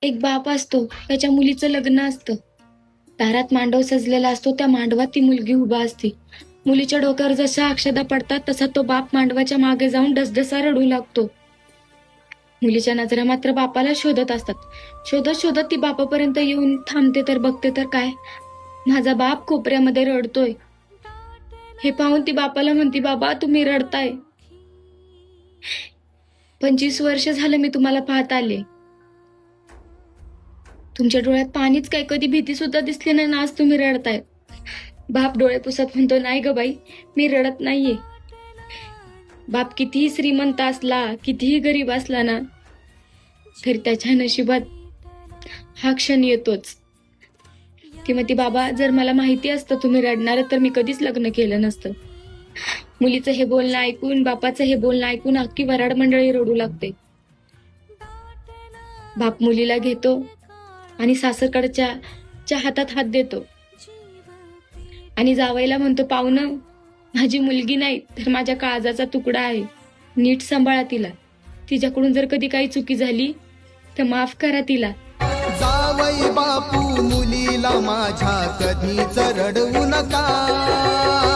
एक बाप असतो, त्याच्या मुलीचं लग्न असतं. दारात मांडव सजलेला असतो, त्या मांडवात ती मुलगी उभा असते. मुलीच्या डोक्यावर जशा अक्षदा पडतात तसा तो बाप मांडवाच्या मागे जाऊन डसडसा रडू लागतो. मुलीच्या नजरा मात्र बापाला शोधत असतात. शोधत शोधत ती बापापर्यंत येऊन थांबते तर बघते तर काय, माझा बाप कोपऱ्यामध्ये रडतोय. हे पाहून ती बापाला म्हणती, बाबा तुम्ही रडताय. 25 वर्ष झालं मी तुम्हाला पाहत आले. तुमच्या डोळ्यात पाणीच काय, कधी भीती सुद्धा दिसली नाही ना, आज तुम्ही रडताय. बाप डोळे पुसत म्हणतो, नाही ग बाई, मी रडत नाहीये. बाप कितीही श्रीमंत असला, कितीही गरीब असला ना, तरी त्याच्या नशिबात हा क्षण येतोच. ती म्हणती, बाबा जर मला माहिती असतं तुम्ही रडणार तर मी कधीच लग्न केलं नसतं. मुलीचं हे बोलणं ऐकून, बापाचं हे बोलणं ऐकून अख्खी वराड मंडळी रडू लागते. बाप मुलीला घेतो आणि सासरकडच्या हातात हात देतो आणि जावईला म्हणतो, पाहुणं, माझी मुलगी नाही तर माझ्या काळजाचा तुकडा आहे, नीट सांभाळा तिला. तिच्याकडून जर कधी काही चुकी झाली तर माफ करा तिला. जावई बापू मुलीला माझ्या कधीच रडवू नका.